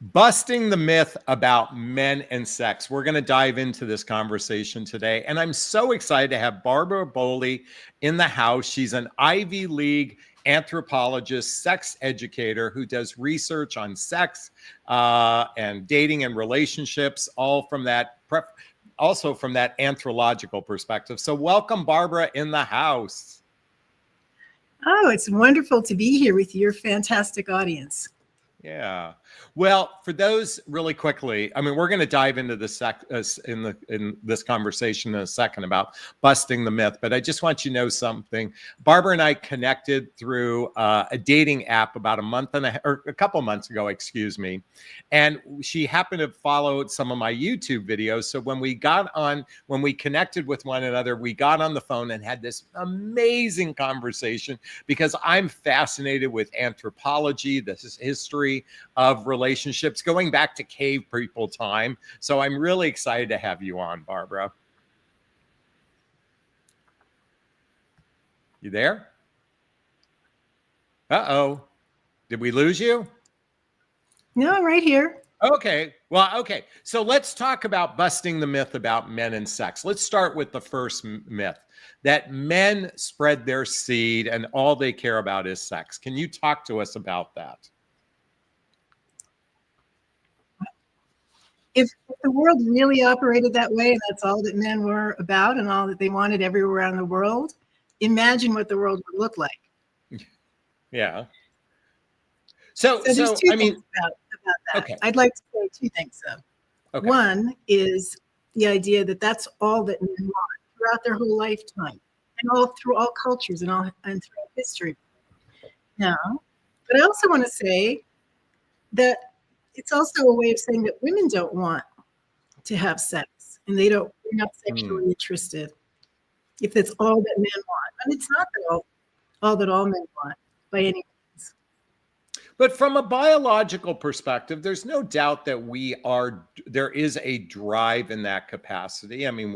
Busting the myth about men and sex. We're going to dive into this conversation today. And I'm so excited to have Barbara Boley in the house. She's an Ivy League anthropologist, sex educator who does research on sex and dating and relationships, all from that, also from that anthropological perspective. So welcome, Barbara, in the house. Oh, it's wonderful to be here with your fantastic audience. Yeah. Well, for those really quickly, I mean, we're going to dive into this in this conversation in a second about busting the myth, but I just want you to know something. Barbara and I connected through a dating app about a couple months ago, excuse me. And she happened to follow some of my YouTube videos. So when we connected with one another, we got on the phone and had this amazing conversation because I'm fascinated with anthropology, this history of relationships going back to cave people time. So I'm really excited to have you on, Barbara. You there? Uh-oh. Did we lose you? No, I'm right here. Okay. Well, okay. So let's talk about busting the myth about men and sex. Let's start with the first myth that men spread their seed and all they care about is sex. Can you talk to us about that? If the world really operated that way, that's all that men were about and all that they wanted everywhere around the world, imagine what the world would look like. Yeah. So there's two things about that. Okay. I'd like to say two things, though. Okay. One is the idea that that's all that men want throughout their whole lifetime and through all cultures and throughout history. Now, but I also want to say that it's also a way of saying that women don't want to have sex and they're not sexually interested. If that's all that men want, and it's not that all that all men want by any means. But from a biological perspective, there's no doubt that there is a drive in that capacity. I mean,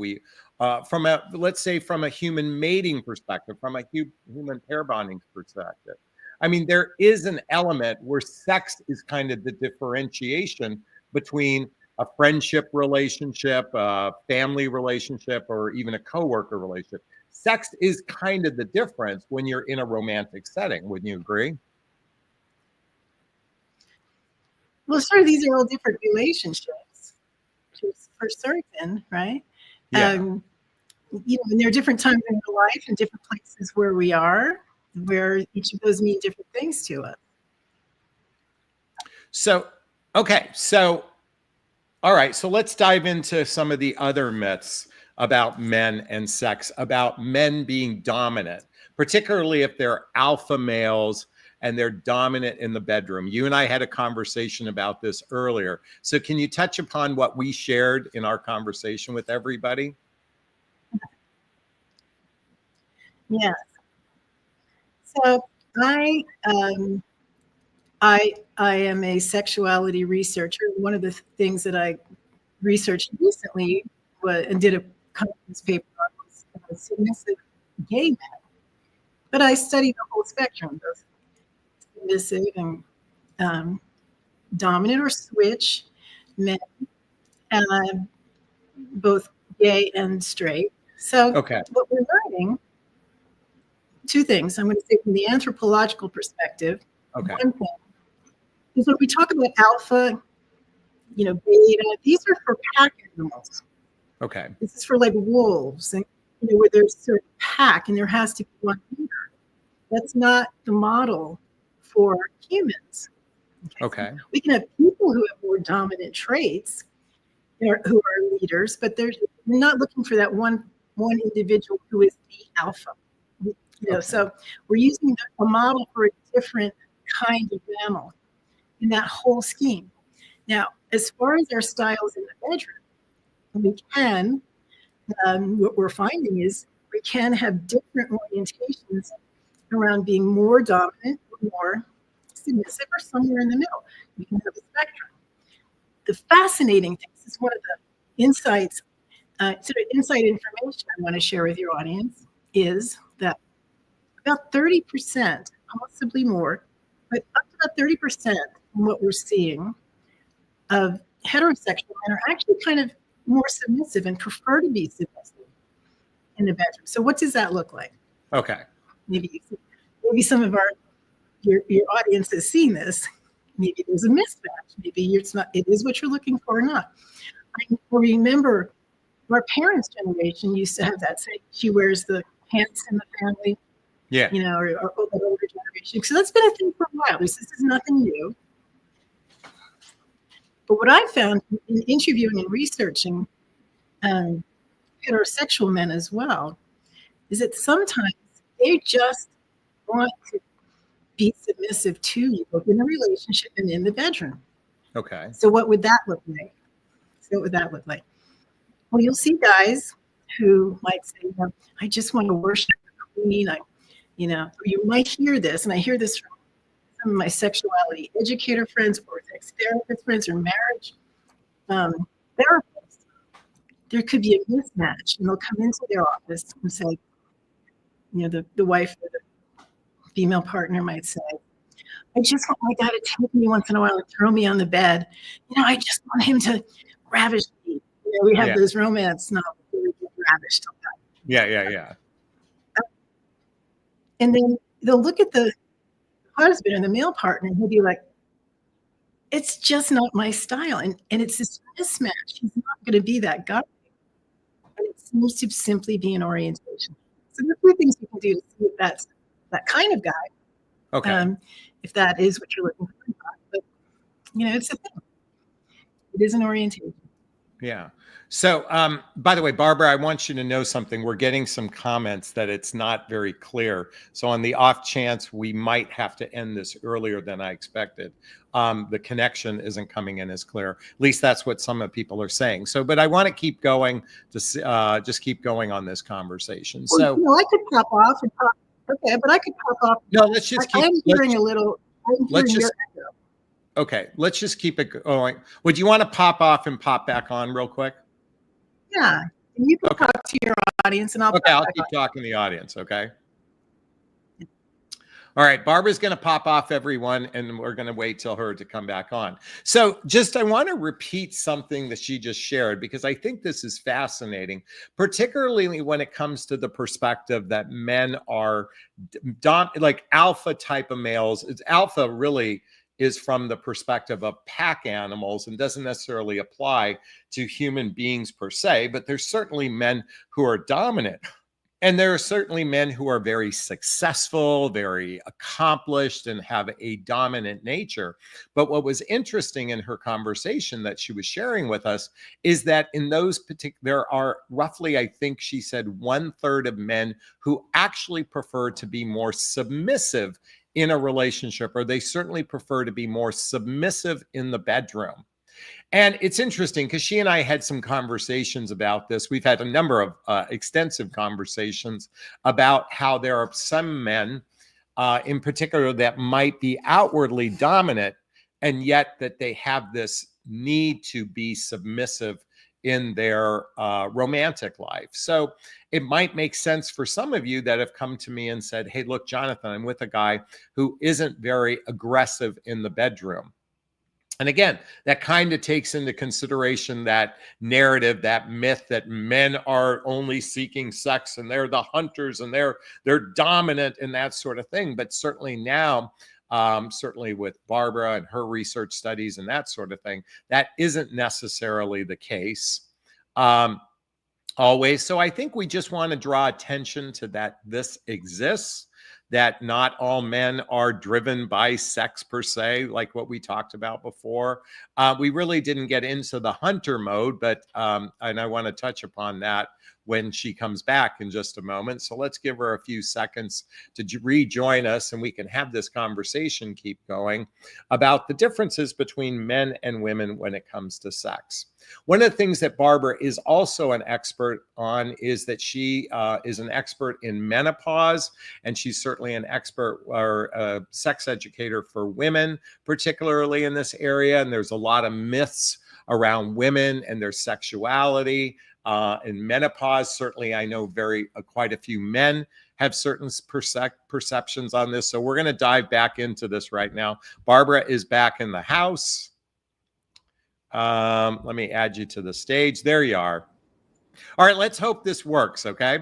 let's say from a human mating perspective, from a human pair bonding perspective, I mean, there is an element where sex is kind of the differentiation between a friendship relationship, a family relationship, or even a coworker relationship. Sex is kind of the difference when you're in a romantic setting. Wouldn't you agree? Well, sure, these are all different relationships for certain, right? Yeah. And there are different times in our life and different places where we are, where each of those mean different things to us. So, okay. So, all right. So let's dive into some of the other myths about men and sex, about men being dominant, particularly if they're alpha males and they're dominant in the bedroom. You and I had a conversation about this earlier. So can you touch upon what we shared in our conversation with everybody? Yes. So I am a sexuality researcher. One of the things that I researched recently and did a conference paper on was submissive gay men. But I studied the whole spectrum, both submissive and dominant or switch men, both gay and straight. So what we're learning, two things. I'm going to say from the anthropological perspective. Okay. One thing is when we talk about alpha, beta, these are for pack animals. Okay. This is for like wolves, and where there's sort of pack and there has to be one leader. That's not the model for humans. Okay. So we can have people who have more dominant traits, who are leaders, but we're not looking for that one individual who is the alpha. So we're using a model for a different kind of mammal in that whole scheme. Now, as far as our styles in the bedroom, we can, what we're finding is we can have different orientations around being more dominant, or more submissive, or somewhere in the middle. We can have a spectrum. The fascinating thing, this is one of the insights, sort of inside information I want to share with your audience, is that about 30%, possibly more, but up to about 30% from what we're seeing of heterosexual men are actually kind of more submissive and prefer to be submissive in the bedroom. So what does that look like? Okay. Maybe some of your audience has seen this. Maybe there's a mismatch. Maybe it is what you're looking for or not. I remember our parents' generation used to have that saying, she wears the pants in the family, Yeah. or the older generation. So that's been a thing for a while. This is nothing new. But what I found in interviewing and researching heterosexual men as well is that sometimes they just want to be submissive to you, both in a relationship and in the bedroom. Okay. So what would that look like? Well, you'll see guys who might say, I just want to worship the queen. You might hear this, and I hear this from some of my sexuality educator friends or sex therapist friends or marriage therapists. There could be a mismatch, and they'll come into their office and say, the wife or the female partner might say, I just want my guy to take me once in a while and throw me on the bed. I just want him to ravish me. We have those romance novels where we get ravished. Yeah. And then they'll look at the husband and the male partner and he'll be like, it's just not my style. And it's this mismatch. He's not going to be that guy. And it seems to simply be an orientation. So there are 2 things you can do to see if that's that kind of guy. Okay. If that is what you're looking for. But, it's a thing. It is an orientation. Yeah. So, by the way, Barbara, I want you to know something. We're getting some comments that it's not very clear. So on the off chance we might have to end this earlier than I expected, the connection isn't coming in as clear. At least that's what some of people are saying. So, but I want to keep going to just keep going on this conversation. So I could pop off and pop. Okay, but I could pop off. No, let's just keep. I'm hearing a little. Let's just. Okay, let's just keep it going. Would you want to pop off and pop back on real quick? Yeah, and you can talk to your audience, and I'll keep talking to the audience. Okay. All right, Barbara's going to pop off, everyone, and we're going to wait till her to come back on. So I want to repeat something that she just shared because I think this is fascinating, particularly when it comes to the perspective that men are like alpha type of males. It's alpha really is from the perspective of pack animals and doesn't necessarily apply to human beings per se, but there's certainly men who are dominant. And there are certainly men who are very successful, very accomplished, and have a dominant nature. But what was interesting in her conversation that she was sharing with us is that in those there are roughly, I think she said, 1/3 of men who actually prefer to be more submissive in a relationship, or they certainly prefer to be more submissive in the bedroom. And it's interesting because she and I had some conversations about this. We've had a number of extensive conversations about how there are some men in particular that might be outwardly dominant, and yet that they have this need to be submissive in their romantic life. So it might make sense for some of you that have come to me and said, hey, look, Jonathan, I'm with a guy who isn't very aggressive in the bedroom. And again, that kind of takes into consideration that narrative, that myth that men are only seeking sex and they're the hunters and they're dominant and that sort of thing. But certainly now, certainly with Barbara and her research studies and that sort of thing, that isn't necessarily the case always. So I think we just want to draw attention to that this exists, that not all men are driven by sex per se, like what we talked about before. We really didn't get into the hunter mode, but and I want to touch upon that when she comes back in just a moment. So let's give her a few seconds to rejoin us and we can have this conversation keep going about the differences between men and women when it comes to sex. One of the things that Barbara is also an expert on is that she is an expert in menopause, and she's certainly an expert or a sex educator for women, particularly in this area. And there's a lot of myths around women and their sexuality. In menopause, certainly I know quite a few men have certain perceptions on this. So we're going to dive back into this right now. Barbara is back in the house. Let me add you to the stage. There you are. All right, let's hope this works, okay?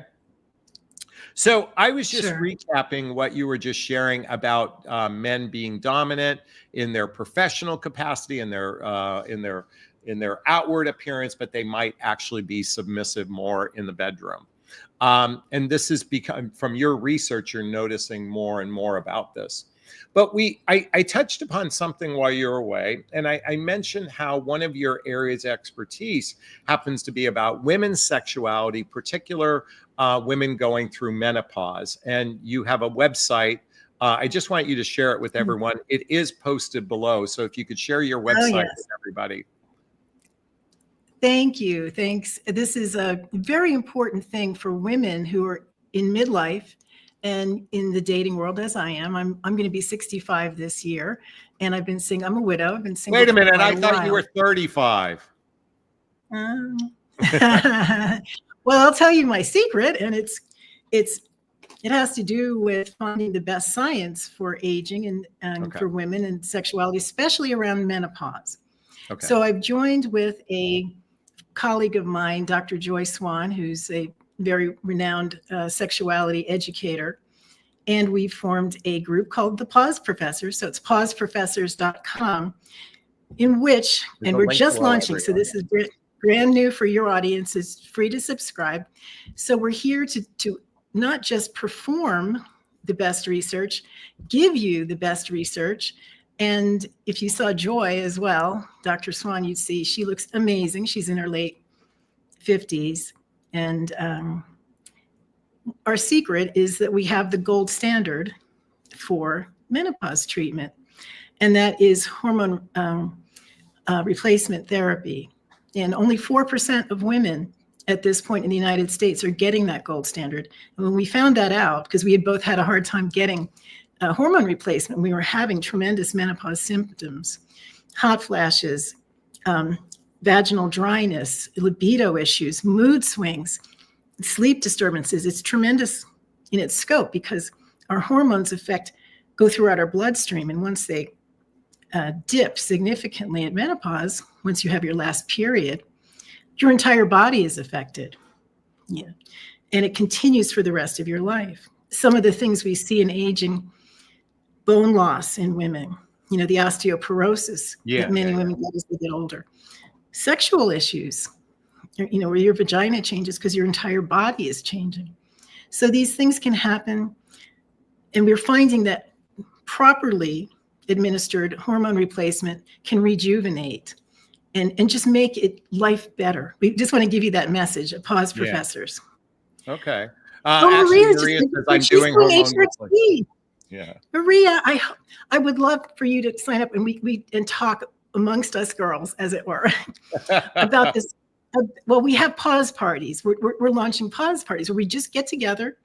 So I was just Sure. recapping what you were just sharing about men being dominant in their professional capacity, in their outward appearance, but they might actually be submissive more in the bedroom. And this has become, from your research, you're noticing more and more about this. But I touched upon something while you were away, and I mentioned how one of your areas of expertise happens to be about women's sexuality, particular women going through menopause. And you have a website. I just want you to share it with everyone. It is posted below. So if you could share your website with everybody. Thank you. Thanks. This is a very important thing for women who are in midlife and in the dating world, as I am. I'm going to be 65 this year, and I've been single. I'm a widow. I've been single. Wait a minute. I thought you were 35. Well, I'll tell you my secret, and it has to do with finding the best science for aging and for women and sexuality, especially around menopause. Okay. So I've joined with a colleague of mine, Dr. Joy Swan, who's a very renowned sexuality educator. And we formed a group called the Pause Professors. So it's pauseprofessors.com, in which, and we're just launching. So this is brand new for your audience. It's free to subscribe. So we're here to not just perform the best research, give you the best research. And if you saw Joy as well, Dr. Swan, you'd see she looks amazing. She's in her late 50s. And our secret is that we have the gold standard for menopause treatment, and that is hormone replacement therapy. And only 4% of women at this point in the United States are getting that gold standard. And when we found that out, because we had both had a hard time getting hormone replacement, we were having tremendous menopause symptoms, hot flashes, vaginal dryness, libido issues, mood swings, sleep disturbances. It's tremendous in its scope because our hormones go throughout our bloodstream. And once they dip significantly at menopause, once you have your last period, your entire body is affected. Yeah. And it continues for the rest of your life. Some of the things we see in aging: bone loss in women, the osteoporosis that many women get as they get older. Sexual issues, where your vagina changes because your entire body is changing. So these things can happen. And we're finding that properly administered hormone replacement can rejuvenate and just make life better. We just want to give you that message at Pause Professors. Okay. Maria says I'm doing hormone replacement. Yeah. Maria, I would love for you to sign up and we talk amongst us girls, as it were, about this. Well, we have pause parties. We're launching pause parties where we just get together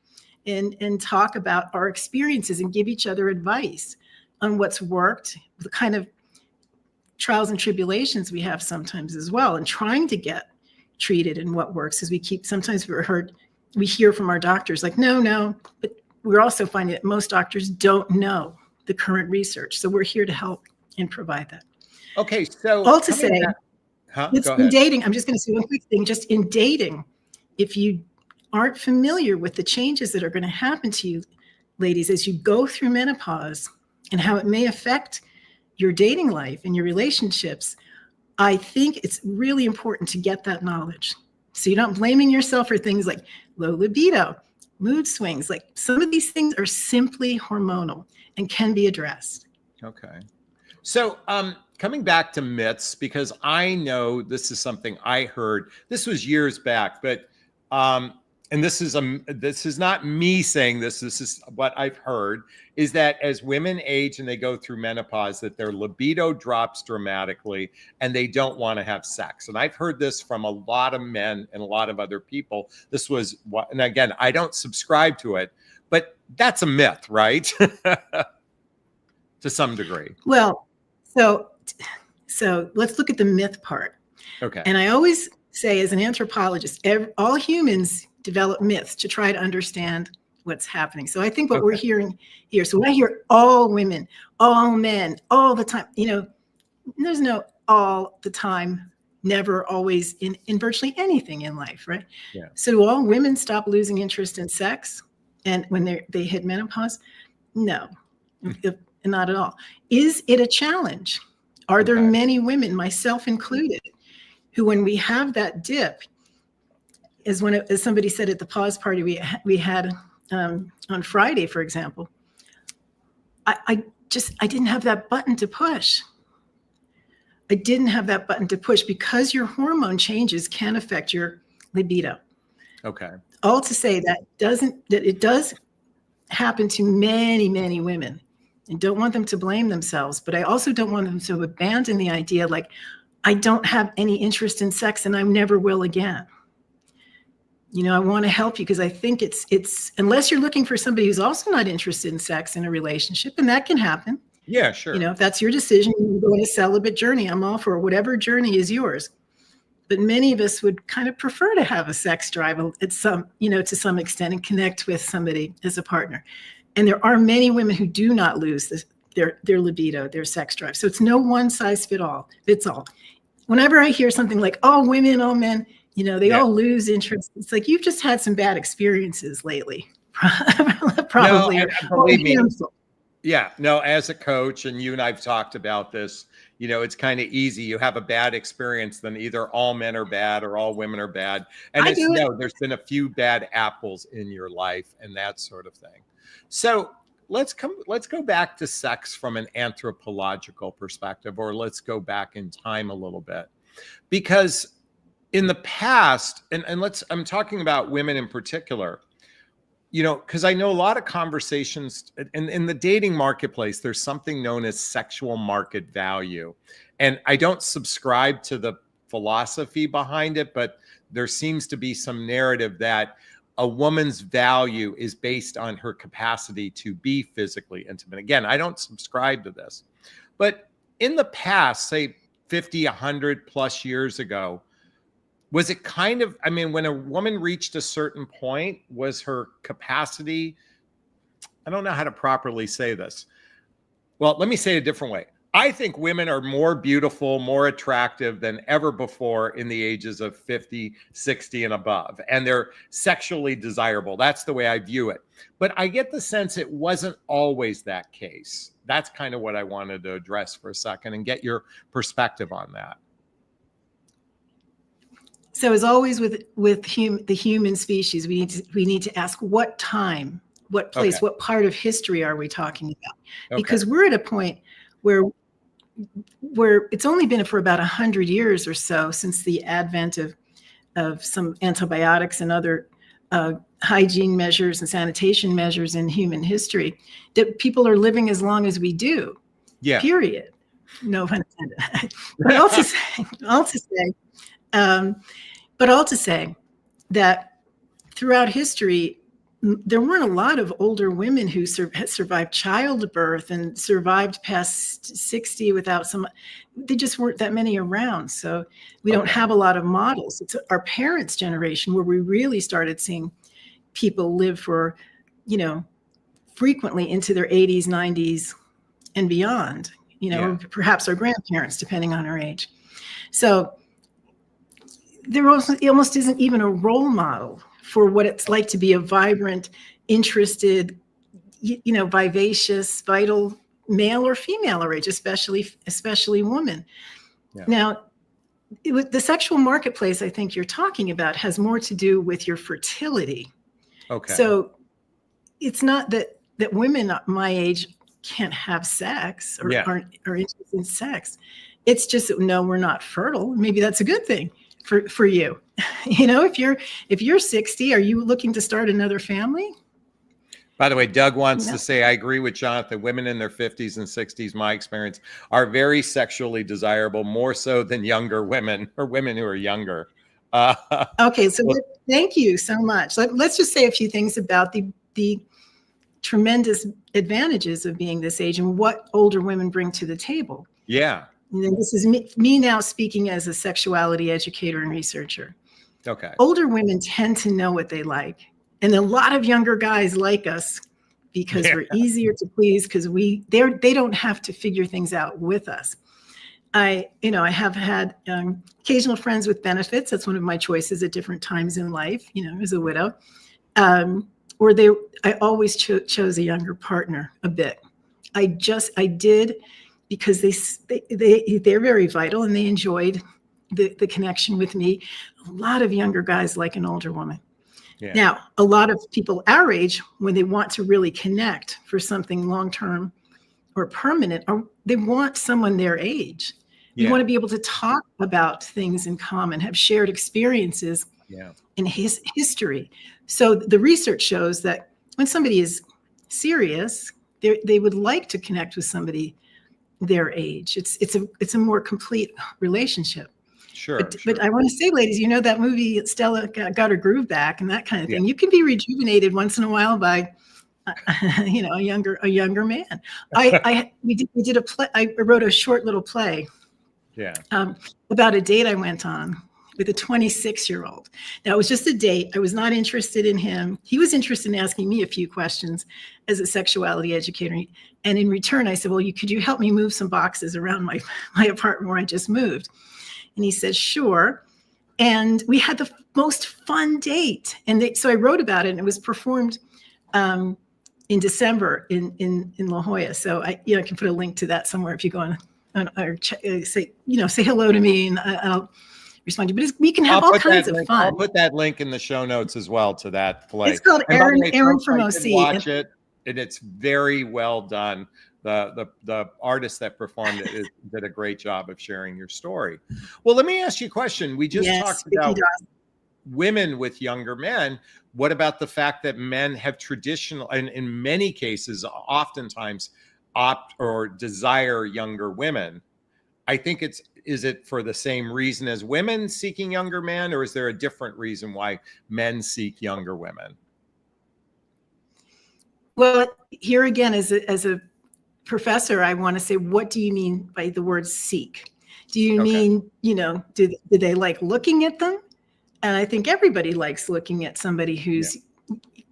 and talk about our experiences and give each other advice on what's worked, the kind of trials and tribulations we have sometimes as well, and trying to get treated and what works. As sometimes we hear from our doctors like, no, but we're also finding that most doctors don't know the current research. So we're here to help and provide that. Okay, so all to say, it's in dating. I'm just going to say one quick thing. Just in dating, if you aren't familiar with the changes that are going to happen to you, ladies, as you go through menopause and how it may affect your dating life and your relationships, I think it's really important to get that knowledge. So you're not blaming yourself for things like low libido, mood swings. Like some of these things are simply hormonal and can be addressed. Okay. So coming back to myths, because I know this is something I heard, this was years back, but and this is not me saying this is what I've heard, is that as women age and they go through menopause, that their libido drops dramatically and they don't want to have sex. And I've heard this from a lot of men and a lot of other people. This was what, and again, I don't subscribe to it, but that's a myth, right? To some degree. Well, so let's look at the myth part. Okay. And I always say, as an anthropologist, all humans develop myths to try to understand what's happening. So I think what we're hearing here, so when I hear all women, all men, all the time, there's no all the time, never always in virtually anything in life, right? Yeah. So do all women stop losing interest in sex and when they hit menopause? No, not at all. Is it a challenge? Are there Okay. many women, myself included, who, when we have that dip, as somebody said at the pause party we had on Friday, for example, I didn't have that button to push. I didn't have that button to push because your hormone changes can affect your libido. Okay. All to say that it does happen to many, many women. I don't want them to blame themselves, but I also don't want them to abandon the idea like, I don't have any interest in sex and I never will again. I want to help you because I think it's unless you're looking for somebody who's also not interested in sex in a relationship, and that can happen. Yeah, sure. If that's your decision, you go on a celibate journey. I'm all for whatever journey is yours. But many of us would kind of prefer to have a sex drive to some extent and connect with somebody as a partner. And there are many women who do not lose their libido, their sex drive. So it's no one size fits all. Whenever I hear something like all women, all men, they all lose interest. It's like, you've just had some bad experiences lately. Probably. No, believe me. Yeah, no, as a coach, and you and I've talked about this, it's kind of easy. You have a bad experience, then either all men are bad or all women are bad. And there's been a few bad apples in your life and that sort of thing. So let's go back to sex from an anthropological perspective, or let's go back in time a little bit. Because in the past, and I'm talking about women in particular, because I know a lot of conversations in the dating marketplace, there's something known as sexual market value. And I don't subscribe to the philosophy behind it, but there seems to be some narrative that a woman's value is based on her capacity to be physically intimate. Again, I don't subscribe to this. But in the past, say 50, 100 plus years ago, was it kind of, when a woman reached a certain point, was her capacity, I don't know how to properly say this. Well, let me say it a different way. I think women are more beautiful, more attractive than ever before in the ages of 50, 60 and above. And they're sexually desirable. That's the way I view it. But I get the sense it wasn't always that case. That's kind of what I wanted to address for a second and get your perspective on that. So as always with the human species, we need to ask what time, what place, what part of history are we talking about? Because we're at a point where it's only been for about 100 years or so since the advent of some antibiotics and other hygiene measures and sanitation measures in human history that people are living as long as we do. Yeah. Period. No pun intended. But all to say that throughout history, there weren't a lot of older women who survived childbirth and survived past 60 without they just weren't that many around. So we don't have a lot of models. It's our parents' generation where we really started seeing people live for, frequently into their 80s, 90s and beyond, perhaps our grandparents, depending on our age. So there almost isn't even a role model for what it's like to be a vibrant, interested, vivacious, vital male or female our age, especially women. Yeah. Now, the sexual marketplace I think you're talking about has more to do with your fertility. Okay. So it's not that women my age can't have sex or aren't interested in sex. It's just that, no, we're not fertile. Maybe that's a good thing. For you, if you're 60, are you looking to start another family? By the way, Doug wants to say, I agree with Jonathan. Women in their 50s and 60s, my experience, are very sexually desirable, more so than younger women or women who are younger. Okay, so thank you so much. Let's just say a few things about the tremendous advantages of being this age and what older women bring to the table. Yeah. And then this is me now speaking as a sexuality educator and researcher. Okay. Older women tend to know what they like. And a lot of younger guys like us because we're easier to please because they don't have to figure things out with us. I have had occasional friends with benefits. That's one of my choices at different times in life, as a widow. Or I always chose a younger partner a bit. I did because they're very vital and they enjoyed the connection with me. A lot of younger guys like an older woman. Yeah. Now, a lot of people our age, when they want to really connect for something long-term or permanent, or they want someone their age. You Yeah. want to be able to talk about things in common, have shared experiences Yeah. in his history. So the research shows that when somebody is serious, they would like to connect with somebody their age. It's a more complete relationship. Sure. But I want to say, ladies, that movie Stella got her groove back and that kind of thing. Yeah. You can be rejuvenated once in a while by a younger man. We did a play. I wrote a short little play. Yeah. About a date I went on with a 26-year-old. Now, it was just a date. I was not interested in him. He was interested in asking me a few questions as a sexuality educator. And in return, I said, well, could you help me move some boxes around my apartment where I just moved? And he said, sure. And we had the most fun date. And so I wrote about it, and it was performed in December in La Jolla. So I can put a link to that somewhere if you go on or say hello to me, and I'll respond to you. But we can have all kinds of fun. I'll put that link in the show notes as well to that play. It's called Aaron from OC. Watch it, and it's very well done. The artist that performed it did a great job of sharing your story. Well, let me ask you a question. We just talked about women with younger men. What about the fact that men have traditional, and in many cases, oftentimes opt or desire younger women? I think is it for the same reason as women seeking younger men, or is there a different reason why men seek younger women? Well, here again, as a professor, I want to say, what do you mean by the word seek? Do you mean, do they like looking at them? And I think everybody likes looking at somebody who's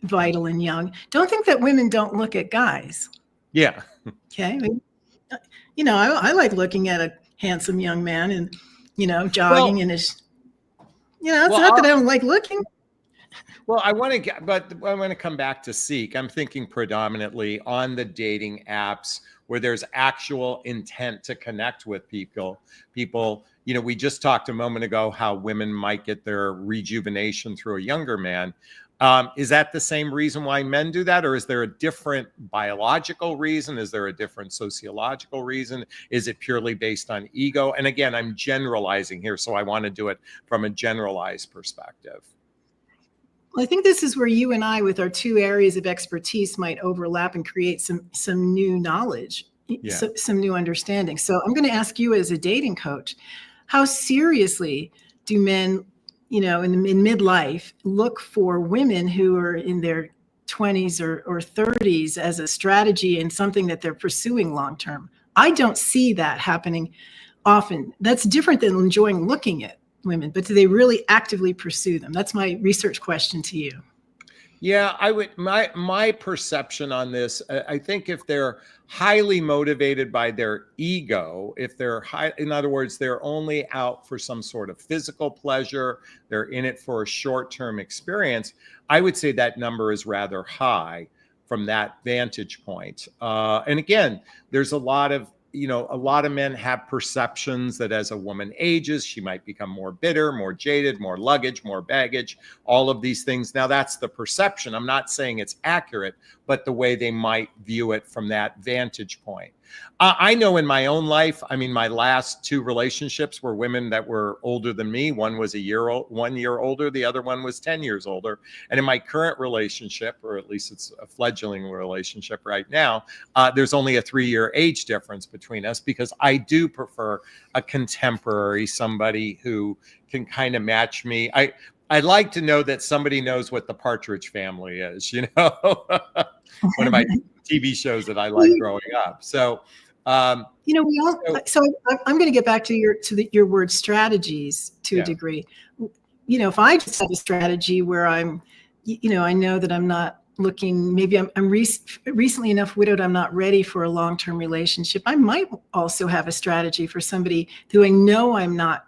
vital and young. Don't think that women don't look at guys. Yeah. Okay. I like looking at a handsome young man and, jogging in his, it's not that I don't like looking. Well, I want to come back to seek. I'm thinking predominantly on the dating apps where there's actual intent to connect with people. We just talked a moment ago how women might get their rejuvenation through a younger man. Is that the same reason why men do that? Or is there a different biological reason? Is there a different sociological reason? Is it purely based on ego? And again, I'm generalizing here, so I want to do it from a generalized perspective. Well, I think this is where you and I, with our two areas of expertise, might overlap and create some new knowledge, some new understanding. So I'm going to ask you as a dating coach, how seriously do men, in midlife, look for women who are in their 20s or 30s as a strategy and something that they're pursuing long term? I don't see that happening often. That's different than enjoying looking at women, but do they really actively pursue them? That's my research question to you. Yeah, I would. My perception on this, I think if they're highly motivated by their ego, if they're in other words, they're only out for some sort of physical pleasure, they're in it for a short-term experience, I would say that number is rather high from that vantage point. And again, there's a lot of men have perceptions that as a woman ages, she might become more bitter, more jaded, more luggage, more baggage, all of these things. Now, that's the perception. I'm not saying it's accurate, but the way they might view it from that vantage point. I know in my own life, my last two relationships were women that were older than me. One was 1 year older. The other one was 10 years older. And in my current relationship, or at least it's a fledgling relationship right now, there's only a 3-year age difference between us because I do prefer a contemporary, somebody who can kind of match me. I'd like to know that somebody knows what the Partridge Family is, one of my TV shows that I like growing up. So, I'm going to get back to your word strategies to a degree. If I just have a strategy where I'm, I know that I'm not looking, maybe I'm recently enough widowed, I'm not ready for a long-term relationship. I might also have a strategy for somebody who I know I'm not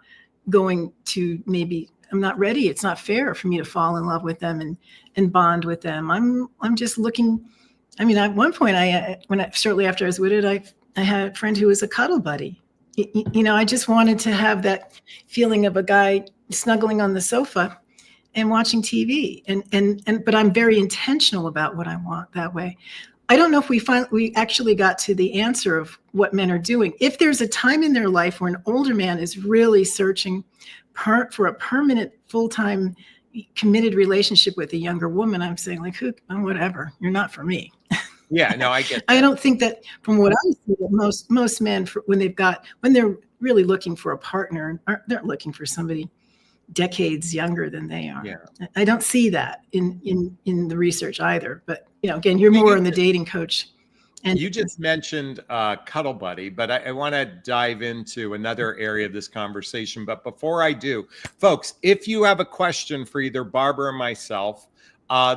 going to, maybe I'm not ready. It's not fair for me to fall in love with them and bond with them. I'm just looking. I mean, at one point, shortly after I was widowed, I had a friend who was a cuddle buddy. You know, I just wanted to have that feeling of a guy snuggling on the sofa and watching TV. But I'm very intentional about what I want that way. I don't know if we actually got to the answer of what men are doing. If there's a time in their life where an older man is really searching for a permanent, full-time, committed relationship with a younger woman, I'm saying, like, whatever, you're not for me. Yeah, no, I get that. I don't think that, from what I see, that most men, when they're really looking for a partner, they're looking for somebody decades younger than they are. Yeah. I don't see that in the research either. But again, you're more on the dating coach. And you just mentioned cuddle buddy, but I want to dive into another area of this conversation. But before I do, folks, if you have a question for either Barbara or myself,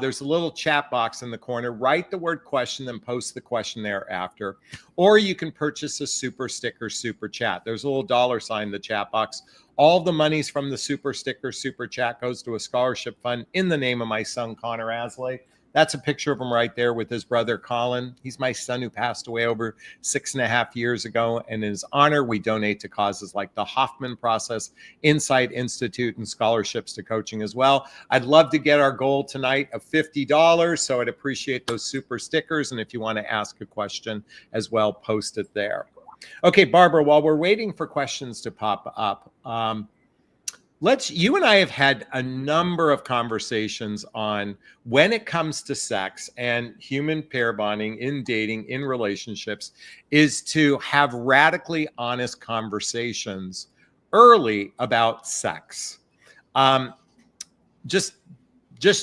there's a little chat box in the corner. Write the word question, then post the question thereafter. Or you can purchase a super sticker, super chat. There's a little $ in the chat box. All the monies from the super sticker, super chat goes to a scholarship fund in the name of my son, Connor Asley. That's a picture of him right there with his brother, Colin. He's my son who passed away over 6.5 years ago. And in his honor, we donate to causes like the Hoffman Process, Insight Institute, and scholarships to coaching as well. I'd love to get our goal tonight of $50. So I'd appreciate those super stickers. And if you want to ask a question as well, post it there. Okay, Barbara, while we're waiting for questions to pop up, you and I have had a number of conversations on when it comes to sex and human pair bonding in dating, in relationships, is to have radically honest conversations early about sex. Just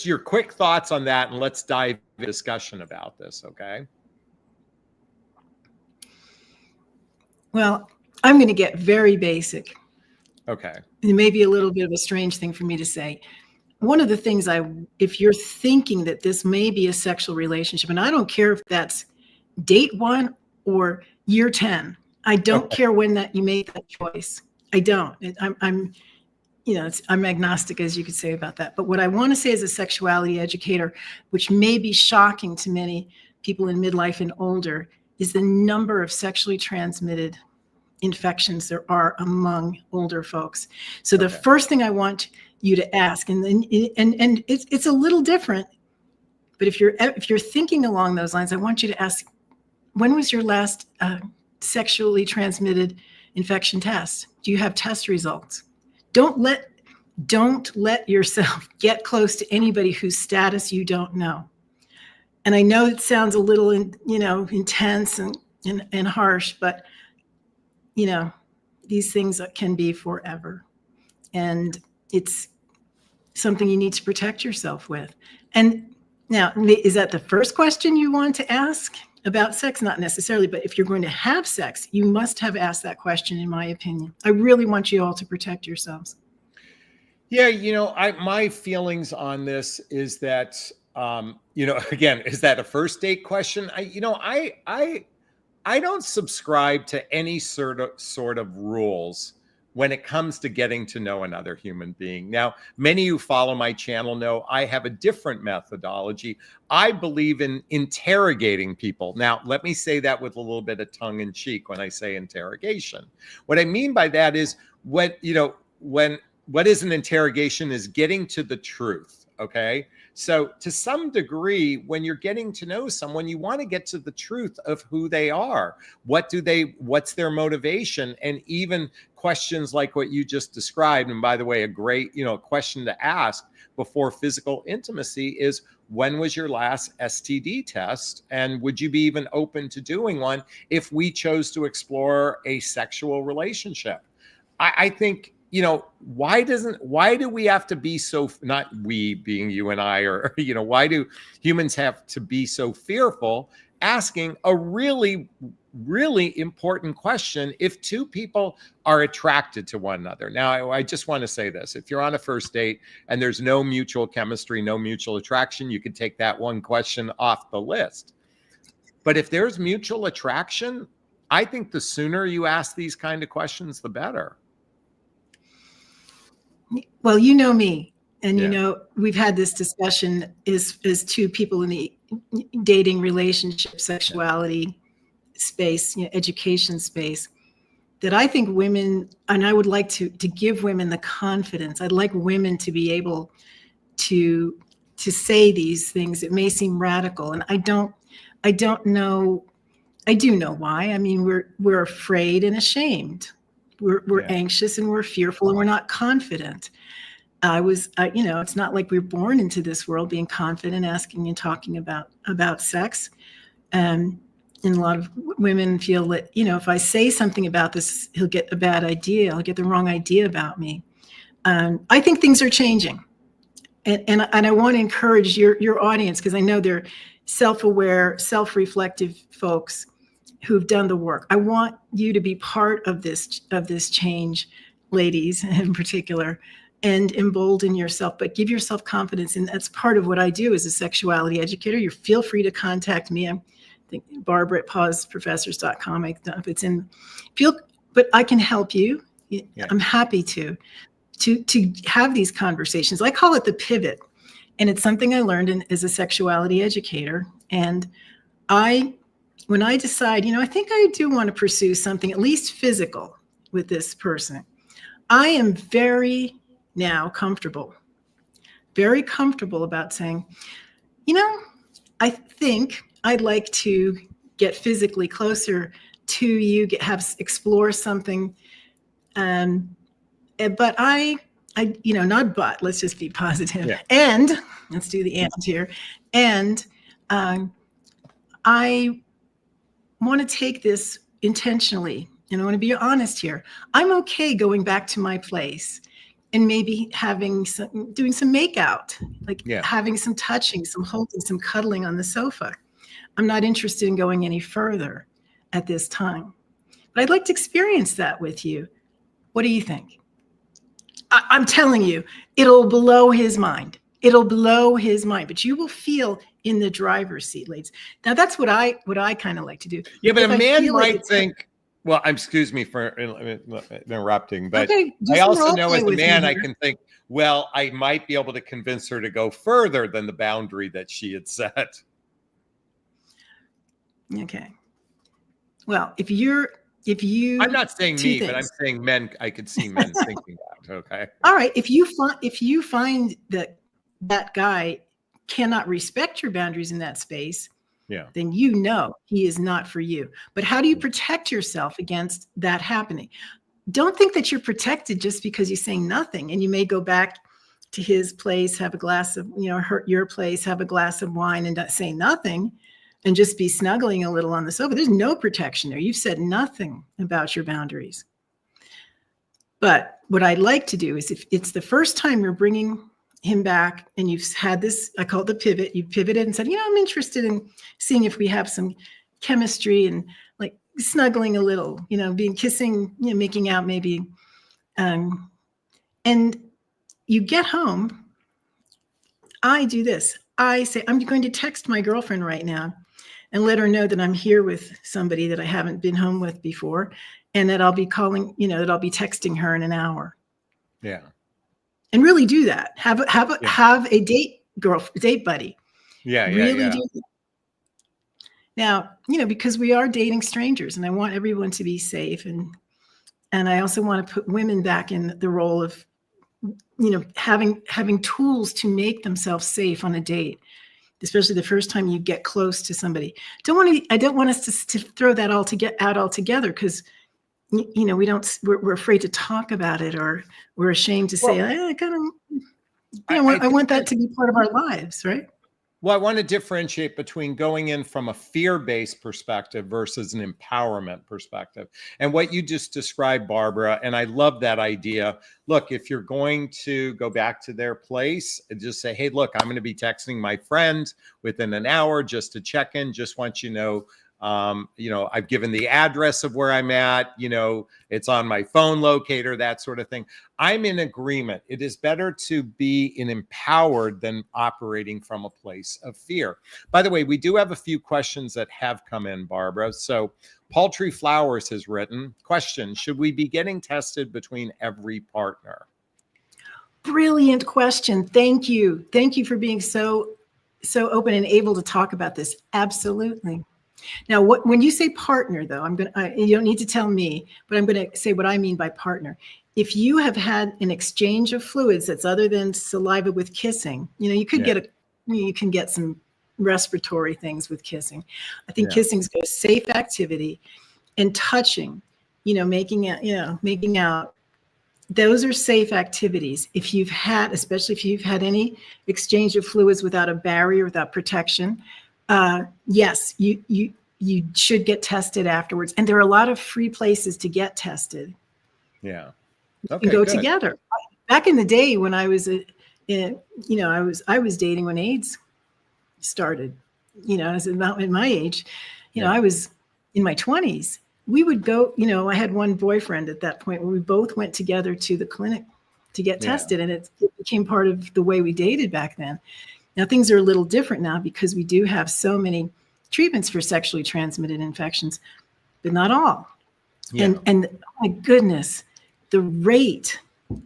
your quick thoughts on that, and let's dive into discussion about this, okay? Well, I'm going to get very basic. Okay. It may be a little bit of a strange thing for me to say. One of the things if you're thinking that this may be a sexual relationship, and I don't care if that's date 1 or year 10, I don't care when that you make that choice. I don't. I'm agnostic, as you could say about that. But what I want to say as a sexuality educator, which may be shocking to many people in midlife and older, is the number of sexually transmitted infections there are among older folks. So the first thing I want you to ask, and it's a little different, but if you're thinking along those lines, I want you to ask, when was your last sexually transmitted infection test? Do you have test results? Don't let yourself get close to anybody whose status you don't know. And I know it sounds a little, intense and harsh, but these things can be forever. And it's something you need to protect yourself with. And now, is that the first question you want to ask about sex? Not necessarily, but if you're going to have sex, you must have asked that question, in my opinion. I really want you all to protect yourselves. Yeah, my feelings on this is that, again, is that a first date question? I don't subscribe to any sort of rules when it comes to getting to know another human being. Now, many who follow my channel know I have a different methodology. I believe in interrogating people. Now, let me say that with a little bit of tongue in cheek when I say interrogation. What I mean by that is what is an interrogation is getting to the truth. Okay. So to some degree, when you're getting to know someone, you want to get to the truth of who they are. What's their motivation? And even questions like what you just described. And by the way, a great, question to ask before physical intimacy is, when was your last STD test? And would you be even open to doing one if we chose to explore a sexual relationship? I think, why do we have to be so, not we being you and I, or, why do humans have to be so fearful asking a really really important question if two people are attracted to one another. Now, I just want to say this. If you're on a first date and there's no mutual chemistry, no mutual attraction, you can take that one question off the list. But if there's mutual attraction, I think the sooner you ask these kind of questions, the better. Well, you know me, and Yeah. you know, we've had this discussion as two people in the dating, relationship, sexuality space, you know, education space, that I think women, and I would like to give women the confidence. I'd like women to be able to say these things. It may seem radical, and I don't know. I do know why. I mean, we're afraid and ashamed. We're anxious and we're fearful and we're not confident. You know, it's not like we're born into this world being confident, asking and talking about sex. And a lot of women feel that, you know, if I say something about this, he'll get a bad idea. I'll get the wrong idea about me. I think things are changing. And I want to encourage your audience, because I know they're self-aware, self-reflective folks who've done the work. I want you to be part of this change, ladies in particular, and embolden yourself, but give yourself confidence. And that's part of what I do as a sexuality educator. You feel free to contact me. I think Barbara at pauseprofessors.com. I don't know if it's in, but I can help you. Yeah. I'm happy to have these conversations. I call it the pivot. And it's something I learned as a sexuality educator. And when I decide, you know, I think I do want to pursue something at least physical with this person, I am very comfortable about saying, you know, I think I'd like to get physically closer to you, explore something. But you know, not but, let's just be positive. Yeah. And let's do the and here. And I want to take this intentionally, and I want to be honest here. I'm okay going back to my place and maybe doing some makeout, like having some touching, some holding, some cuddling on the sofa. I'm not interested in going any further at this time, but I'd like to experience that with you. What do you think? I'm telling you, it'll blow his mind. It'll blow his mind, but you will feel in the driver's seat, ladies. Now, that's what I kind of like to do. Yeah, but a man might think, well, excuse me for interrupting, but okay, I also know as a man, I can think, well, I might be able to convince her to go further than the boundary that she had set. Okay. Well, I'm not saying me, but I'm saying men. I could see men thinking that. Okay. All right. If you find that guy cannot respect your boundaries in that space, then you know he is not for you. But how do you protect yourself against that happening? Don't think that you're protected just because you're saying nothing, and you may go back to his place, have a glass of, your place, have a glass of wine, and say nothing. And just be snuggling a little on the sofa. There's no protection there. You've said nothing about your boundaries. But what I'd like to do is, if it's the first time you're bringing him back and you've had this, I call it the pivot, you pivoted and said, I'm interested in seeing if we have some chemistry and like snuggling a little, being kissing, making out maybe. And you get home, I do this. I say, I'm going to text my girlfriend right now and let her know that I'm here with somebody that I haven't been home with before, and that I'll be calling, that I'll be texting her in an hour. Yeah. And really do that. Have a date buddy. Yeah. Really do that. Now, because we are dating strangers, and I want everyone to be safe, and I also want to put women back in the role of, having tools to make themselves safe on a date, especially the first time you get close to somebody. I don't want us to throw that out altogether, because we're afraid to talk about it, or we're ashamed to say, I want that to be part of our lives, right? Well, I want to differentiate between going in from a fear-based perspective versus an empowerment perspective. And what you just described, Barbara, and I love that idea. Look, if you're going to go back to their place, just say, hey, look, I'm going to be texting my friend within an hour just to check in. Just want you to know I've given the address of where I'm at, it's on my phone locator, that sort of thing. I'm in agreement. It is better to be empowered than operating from a place of fear. By the way, we do have a few questions that have come in, Barbara. So Paltry Flowers has written, question, should we be getting tested between every partner? Brilliant question. Thank you. Thank you for being so open and able to talk about this. Absolutely. Now, when you say partner, though, you don't need to tell me, but I'm going to say what I mean by partner. If you have had an exchange of fluids that's other than saliva with kissing, you could you can get some respiratory things with kissing. I think kissing is a safe activity, and touching, making out. Those are safe activities. Especially if you've had any exchange of fluids without a barrier, without protection, yes, you should get tested afterwards. And there are a lot of free places to get tested. Yeah. Okay, you can go together. Back in the day when I was, I was dating when AIDS started, I was about in my age, I was in my 20s. We would go, I had one boyfriend at that point where we both went together to the clinic to get tested. And it became part of the way we dated back then. Now, things are a little different now because we do have so many treatments for sexually transmitted infections, but not all. Yeah. And my goodness, the rate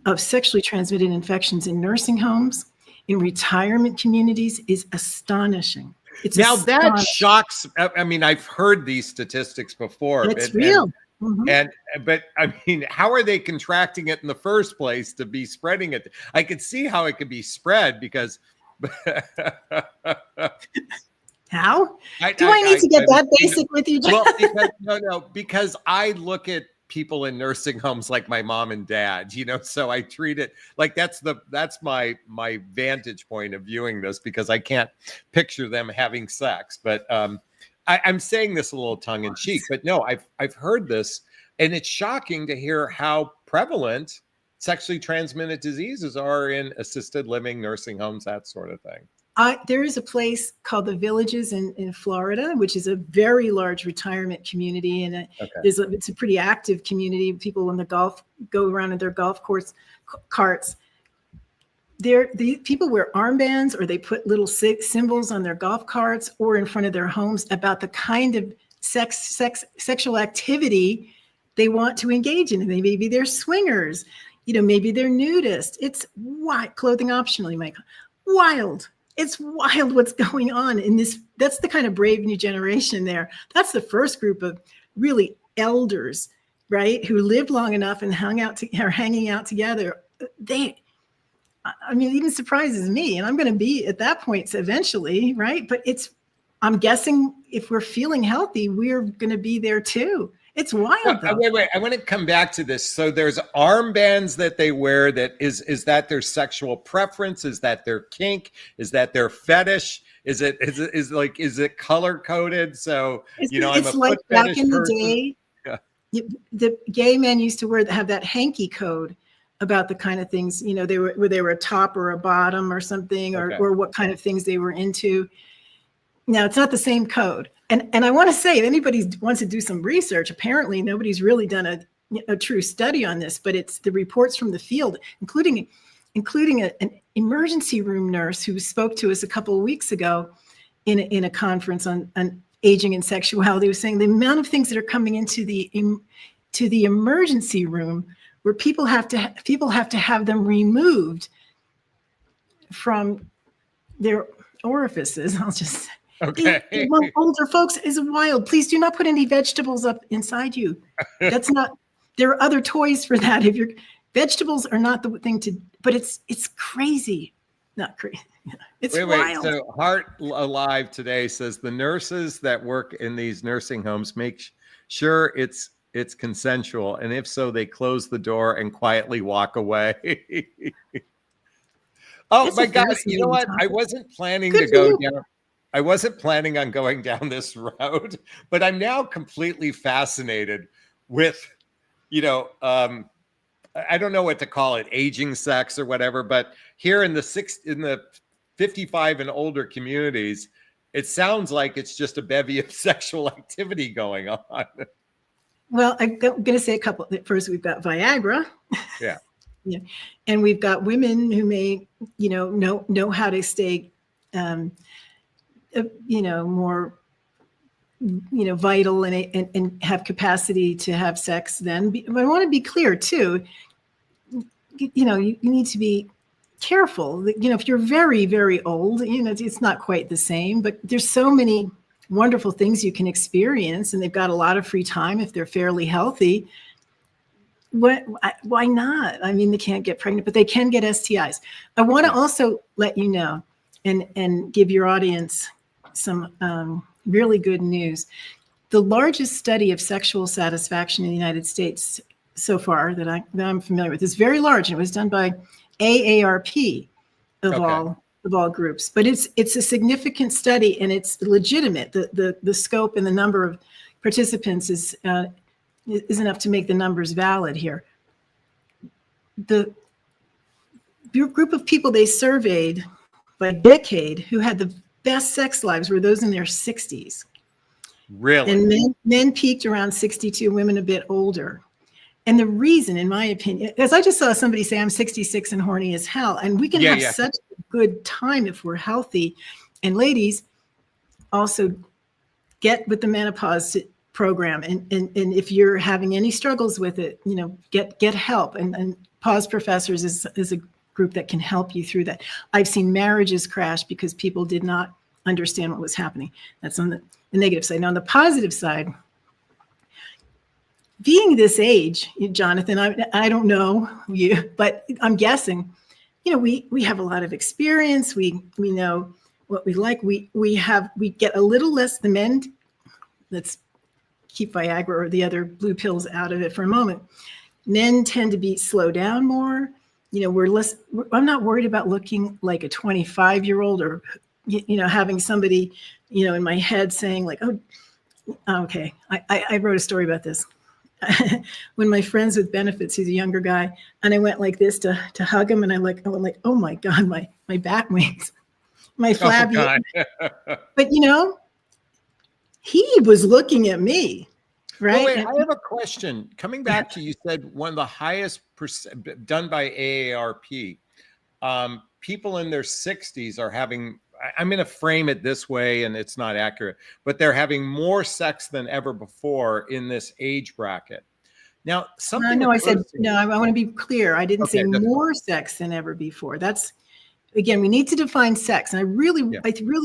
of sexually transmitted infections in nursing homes, in retirement communities is astonishing. That shocks. I mean, I've heard these statistics before. It's real. But I mean, how are they contracting it in the first place to be spreading it? I could see how it could be spread because. How? Do I need to get that basic with you, John? Well, because I look at people in nursing homes like my mom and dad, so I treat it like that's my vantage point of viewing this, because I can't picture them having sex. But I'm saying this a little tongue in cheek, but no, I've heard this, and it's shocking to hear how prevalent sexually transmitted diseases are in assisted living, nursing homes, that sort of thing. There is a place called the Villages in Florida, which is a very large retirement community, and it's a pretty active community. People in the golf go around in their golf carts. The people wear armbands, or they put little symbols on their golf carts or in front of their homes about the kind of sexual activity they want to engage in. Maybe they're swingers, maybe they're nudists. It's clothing optional, you might. Wild. It's wild what's going on in this. That's the kind of brave new generation there. That's the first group of really elders, right, who lived long enough and are hanging out together. Even surprises me, and I'm going to be at that point eventually, right? But I'm guessing if we're feeling healthy, we're going to be there too. It's wild, though. Wait. I want to come back to this. So there's armbands that they wear. Is that their sexual preference? Is that their kink? Is that their fetish? Is it color coded? So it's like back in the day. Yeah. The gay men used to have that hanky code about the kind of things they were a top or a bottom or something, or what kind of things they were into. Now, it's not the same code. And I want to say, if anybody wants to do some research, apparently nobody's really done a true study on this, but it's the reports from the field, including an emergency room nurse who spoke to us a couple of weeks ago in a conference on aging and sexuality, was saying the amount of things that are coming into the emergency room where people have to have them removed from their orifices. I'll just say. Okay. Older folks is wild. Please do not put any vegetables up inside you. That's not. There are other toys for that. Vegetables are not the thing to. But it's crazy. Not crazy. It's wild. So Heart Alive today says the nurses that work in these nursing homes make sure it's consensual, and if so, they close the door and quietly walk away. Oh my God! You know what? I wasn't planning to go down. I wasn't planning on going down this road, but I'm now completely fascinated with, I don't know what to call it, aging sex or whatever, but here in the 55 and older communities, it sounds like it's just a bevy of sexual activity going on. Well, I'm going to say a couple. First, we've got Viagra. Yeah. Yeah. And we've got women who may, know how to stay, more, vital and have capacity to have sex then. But I want to be clear too, you need to be careful. If you're very, very old, it's not quite the same, but there's so many wonderful things you can experience, and they've got a lot of free time if they're fairly healthy. Why not? I mean, they can't get pregnant, but they can get STIs. I want to also let you know and give your audience some really good news. The largest study of sexual satisfaction in the United States so far that I'm familiar with is very large. It was done by AARP of all groups, but it's a significant study and it's legitimate. The scope and the number of participants is enough to make the numbers valid here. The group of people they surveyed by decade who had the best sex lives were those in their 60s. Really? And men peaked around 62, women a bit older. And the reason, in my opinion, as I just saw somebody say, I'm 66 and horny as hell. And we can have such a good time if we're healthy. And ladies, also get with the menopause program. And if you're having any struggles with it, get help. And Pause Professors is a group that can help you through that. I've seen marriages crash because people did not understand what was happening. That's on the negative side. Now, on the positive side, being this age, Jonathan, I don't know you, but I'm guessing, we have a lot of experience. We know what we like. We get a little less, the men, let's keep Viagra or the other blue pills out of it for a moment. Men tend to be slow down more. I'm not worried about looking like a 25-year-old or, having somebody, in my head saying like, oh, okay. I wrote a story about this. When my friends with benefits, he's a younger guy, and I went like this to hug him, and I went like, oh my God, my back wings, my flabby. Oh, but he was looking at me, right? Oh, wait, I have a question. Coming back to, you said one of the highest done by AARP. People in their 60s are having, I'm going to frame it this way and it's not accurate, but they're having more sex than ever before in this age bracket. Now, something. No, I said, no, I want to be clear. I didn't say more sex than ever before. That's, again, we need to define sex. And I really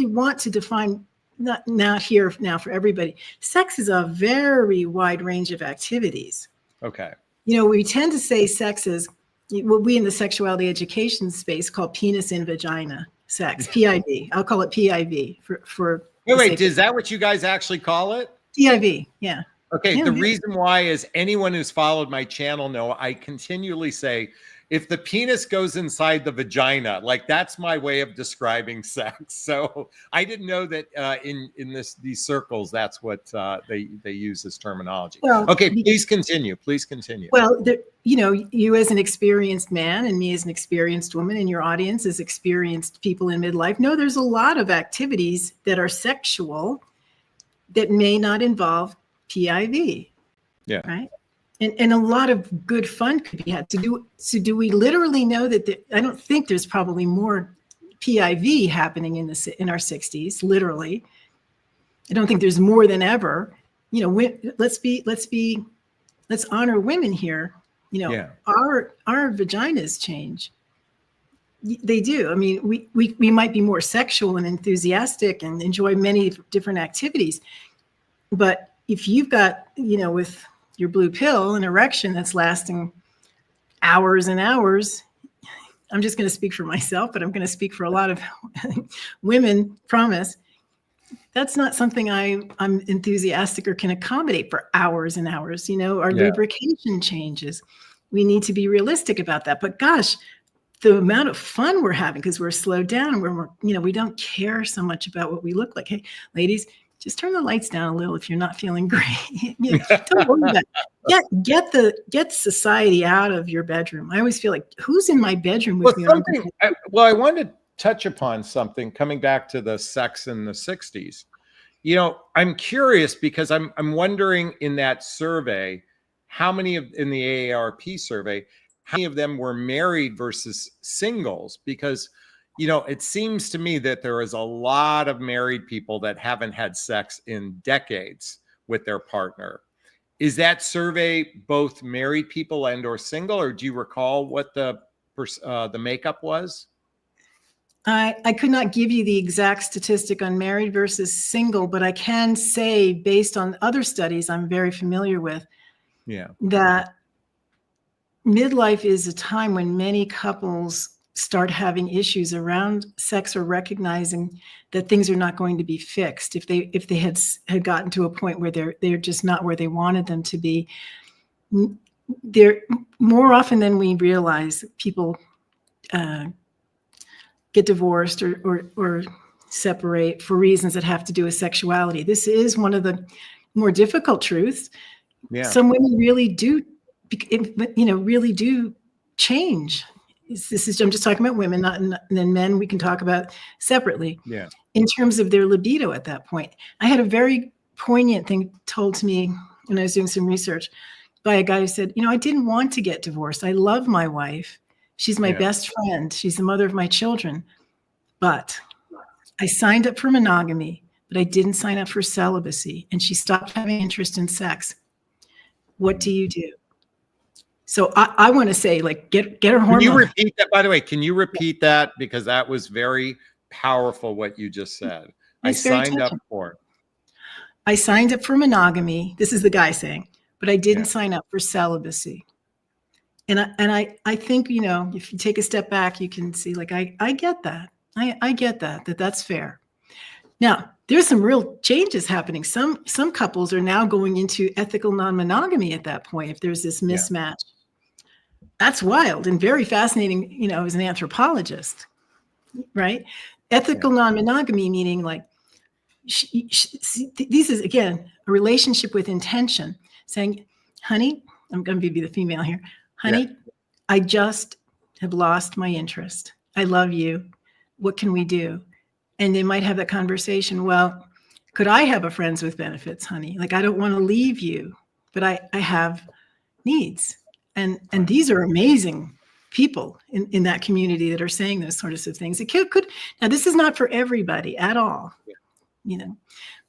want to define, not here now for everybody. Sex is a very wide range of activities. Okay. We tend to say sex is what we in the sexuality education space call penis in vagina sex, PIV. I'll call it PIV for. Wait, is that what you guys actually call it? PIV, yeah. Okay, yeah, the reason why is anyone who's followed my channel know I continually say, if the penis goes inside the vagina, like that's my way of describing sex. So I didn't know that in these circles, that's what they use as terminology. Well, okay, please continue. Please continue. Well, you as an experienced man and me as an experienced woman, and your audience as experienced people in midlife, know there's a lot of activities that are sexual that may not involve PIV. Yeah. Right. And a lot of good fun could be had. So do we literally know that I don't think there's probably more PIV happening in our 60s, literally. I don't think there's more than ever. Let's honor women here. Our vaginas change. They do. I mean, we might be more sexual and enthusiastic and enjoy many different activities. But if you've got, with your blue pill, an erection that's lasting hours and hours, I'm just going to speak for myself, but I'm going to speak for a lot of women, promise. That's not something I'm enthusiastic or can accommodate for hours and hours. Our lubrication changes. We need to be realistic about that. But gosh, the amount of fun we're having because we're slowed down and we don't care so much about what we look like. Hey, ladies, just turn the lights down a little if you're not feeling great. Don't worry about it. Get society out of your bedroom. I always feel like, who's in my bedroom with me? I wanted touch upon something coming back to the sex in the 60s. You know, I'm curious because I'm wondering in that survey, how many of in the AARP survey, how many of them were married versus singles? Because, you know, it seems to me that there is a lot of married people that haven't had sex in decades with their partner. Is that survey both married people and or single, or do you recall what the makeup was? I could not give you the exact statistic on married versus single, but I can say, based on other studies I'm very familiar with, that midlife is a time when many couples start having issues around sex or recognizing that things are not going to be fixed. If they had gotten to a point where they're just not where they wanted them to be, they're more often than we realize, people get divorced or separate for reasons that have to do with sexuality. This is one of the more difficult truths. Some women really do, really do change. I'm just talking about women, and then men we can talk about separately. In terms of their libido at that point. I had a very poignant thing told to me when I was doing some research by a guy who said, I didn't want to get divorced. I love my wife. She's my best friend. She's the mother of my children. But I signed up for monogamy, but I didn't sign up for celibacy. And she stopped having interest in sex. What do you do? So I want to say, like, get her hormones. Can you repeat that, by the way? Can you repeat that? Because that was very powerful what you just said. I signed up for monogamy. This is the guy saying, but I didn't sign up for celibacy. And I think, if you take a step back, you can see, like, I get that. I get that's fair. Now, there's some real changes happening. Some couples are now going into ethical non-monogamy at that point, if there's this mismatch. That's wild and very fascinating, as an anthropologist, right? Ethical non-monogamy, meaning like, this is, again, a relationship with intention, saying, honey, I'm going to be the female here. Honey, I just have lost my interest. I love you. What can we do? And they might have that conversation. Well, could I have a friends with benefits, honey? Like, I don't want to leave you, but I have needs. And these are amazing people in that community that are saying those sorts of things. It could now, this is not for everybody at all,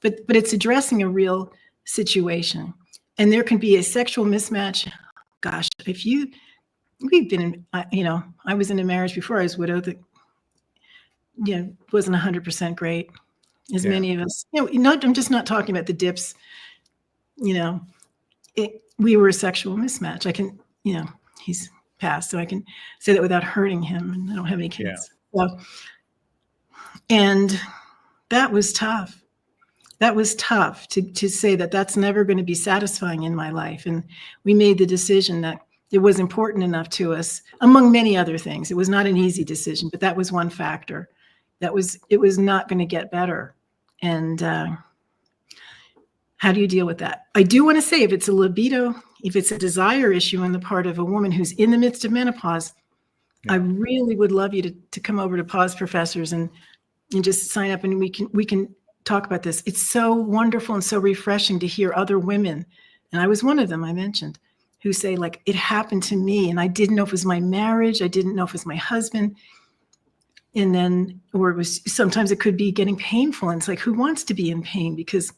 but it's addressing a real situation. And there can be a sexual mismatch. Gosh, we've been in, I was in a marriage before I was widowed that, wasn't 100% great. As many of us, I'm just not talking about the dips, we were a sexual mismatch. I can, he's passed, so I can say that without hurting him, and I don't have any kids. And that was tough. That was tough to say that that's never going to be satisfying in my life. And we made the decision that it was important enough to us, among many other things. It was not an easy decision, but that was one factor. It was not going to get better. And how do you deal with that? I do want to say, if it's a libido, if it's a desire issue on the part of a woman who's in the midst of menopause, I really would love you to come over to Pause Professors and just sign up, and we can talk about this. It's so wonderful and so refreshing to hear other women, and I was one of them I mentioned, who say, like, it happened to me and I didn't know if it was my marriage, I didn't know if it was my husband. And then, or it was, sometimes it could be getting painful. And it's like, who wants to be in pain? Because,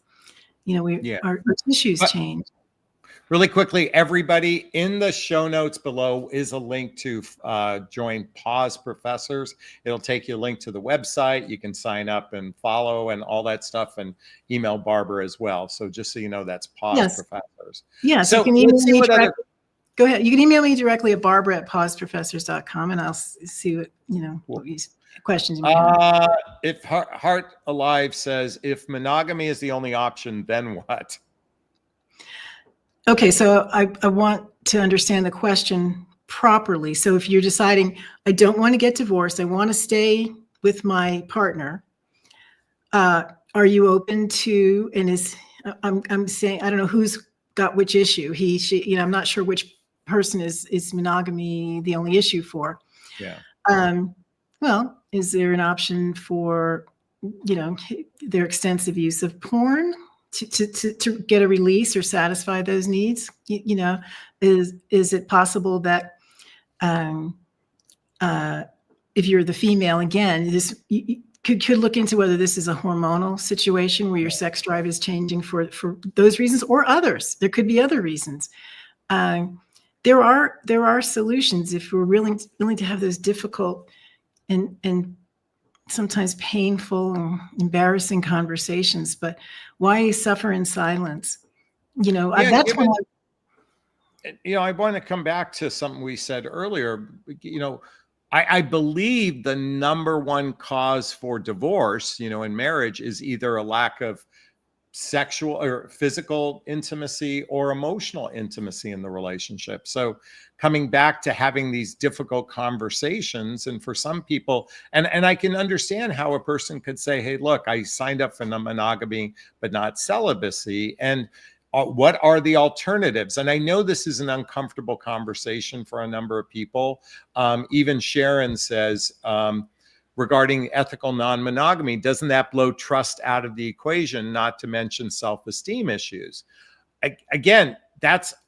our tissues change. Really quickly, everybody, in the show notes below is a link to join Pause Professors. It'll take you a link to the website. You can sign up and follow and all that stuff, and email Barbara as well. So just so you know, that's Pause Professors. Yes. So you can email me directly. Go ahead. You can email me directly at barbara@pauseprofessors.com, and I'll see what questions you may have. If Heart Alive says, if monogamy is the only option, then what? Okay, so I want to understand the question properly. So if you're deciding, I don't want to get divorced, I want to stay with my partner, are you open to, and I'm saying, I don't know who's got which issue, he, she, I'm not sure which person is monogamy the only issue for. Well, is there an option for, their extensive use of porn to get a release or satisfy those needs? Is it possible that if you're the female, again, this you could look into whether this is a hormonal situation where your sex drive is changing for those reasons or others. There could be other reasons. There are solutions if we're willing to have those difficult and sometimes painful and embarrassing conversations. But why suffer in silence? That's when I want to come back to something we said earlier. I believe the number one cause for divorce, in marriage is either a lack of sexual or physical intimacy or emotional intimacy in the relationship. So coming back to having these difficult conversations, and for some people, and I can understand how a person could say, hey, look, I signed up for monogamy, but not celibacy. And what are the alternatives? And I know this is an uncomfortable conversation for a number of people. Even Sharon says, regarding ethical non-monogamy, doesn't that blow trust out of the equation, not to mention self-esteem issues? Again,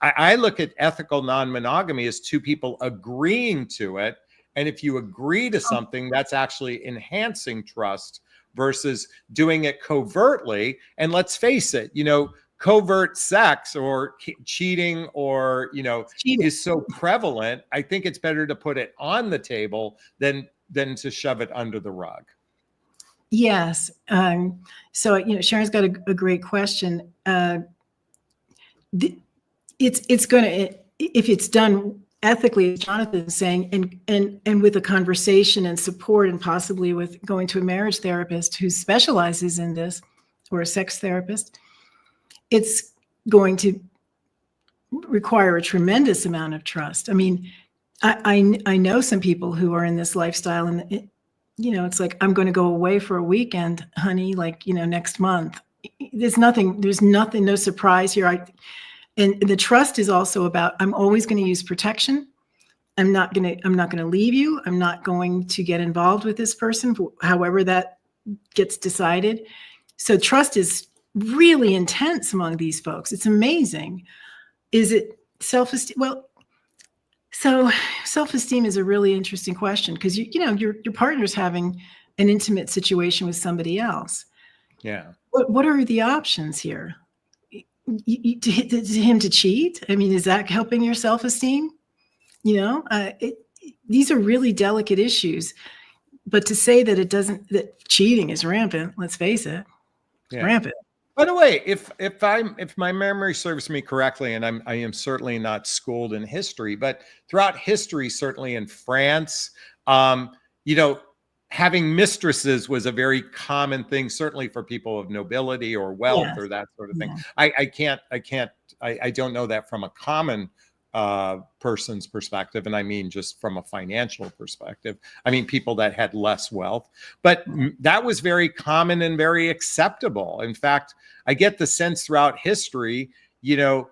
I look at ethical non-monogamy as two people agreeing to it. And if you agree to something, that's actually enhancing trust versus doing it covertly. And let's face it, covert sex or cheating or, is so prevalent. I think it's better to put it on the table than to shove it under the rug. Yes. So, Sharon's got a great question. It's going to, if it's done ethically, as Jonathan is saying, and with a conversation and support, and possibly with going to a marriage therapist who specializes in this, or a sex therapist, it's going to require a tremendous amount of trust. I mean, I know some people who are in this lifestyle, and it's like, I'm going to go away for a weekend, honey, next month. There's nothing, no surprise here. And the trust is also about, I'm always going to use protection. I'm not going to leave you. I'm not going to get involved with this person, however that gets decided. So trust is really intense among these folks. It's amazing. Is it self-esteem? Well, so self-esteem is a really interesting question, because your partner's having an intimate situation with somebody else. Yeah. What are the options here? To him to cheat? I mean, is that helping your self-esteem? These are really delicate issues. But to say that that cheating is rampant, let's face it, it's rampant. By the way, if my memory serves me correctly, and I am certainly not schooled in history, but throughout history, certainly in France, having mistresses was a very common thing, certainly for people of nobility or wealth, or that sort of thing. I don't know that from a common person's perspective, and I mean just from a financial perspective. I mean people that had less wealth, but that was very common and very acceptable. In fact, I get the sense throughout history, not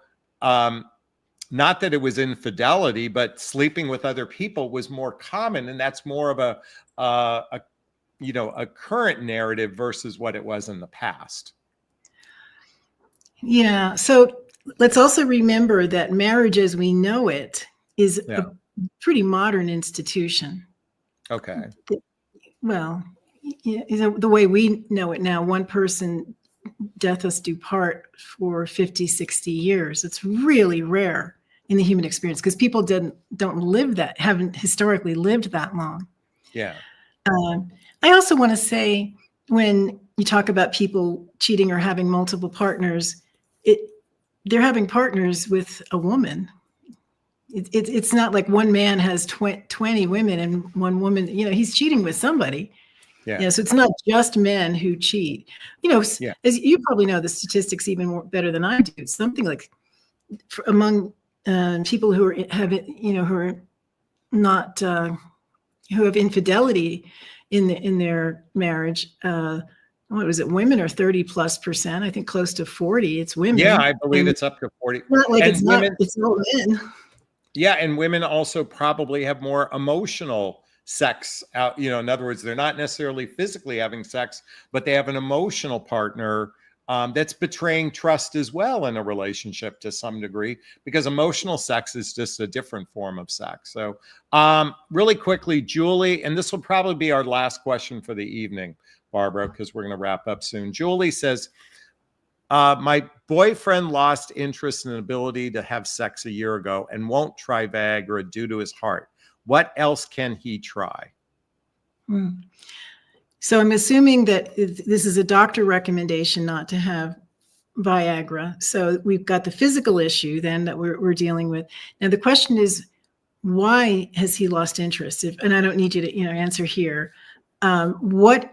that it was infidelity, but sleeping with other people was more common, and that's more of a current narrative versus what it was in the past. Yeah. So let's also remember that marriage as we know it is a pretty modern institution. Okay. Well, the way we know it now, one person, death us do part, for 50, 60 years. It's really rare in the human experience, because people haven't historically lived that long. Yeah. I also want to say, when you talk about people cheating or having multiple partners, they're having partners with a woman. It's not like one man has 20 women and one woman, he's cheating with somebody. Yeah. So it's not just men who cheat. As you probably know the statistics even more better than I do. Something like among people who are not who have infidelity in their marriage. What was it? Women are 30+%. I think close to 40. It's women. Yeah, I believe it's up to 40. Not like it's all men. Yeah, and women also probably have more emotional sex out, in other words, they're not necessarily physically having sex, but they have an emotional partner that's betraying trust as well in a relationship to some degree, because emotional sex is just a different form of sex. So really quickly, Julie, and this will probably be our last question for the evening, Barbara, because we're going to wrap up soon. Julie says, my boyfriend lost interest and ability to have sex a year ago and won't try Viagra due to his heart. What else can he try? So I'm assuming that this is a doctor recommendation not to have Viagra. So we've got the physical issue then that we're dealing with. Now the question is, why has he lost interest? And I don't need you to answer here. What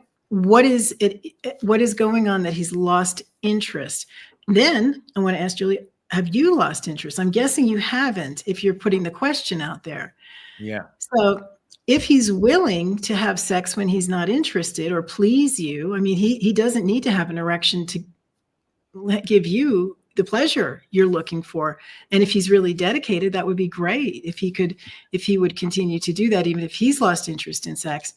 is going on that he's lost interest? Then I want to ask Julie, have you lost interest? I'm guessing you haven't if you're putting the question out there. Yeah. So if he's willing to have sex when he's not interested or please you, I mean, he doesn't need to have an erection to give you the pleasure you're looking for. And if he's really dedicated, that would be great if he would continue to do that, even if he's lost interest in sex.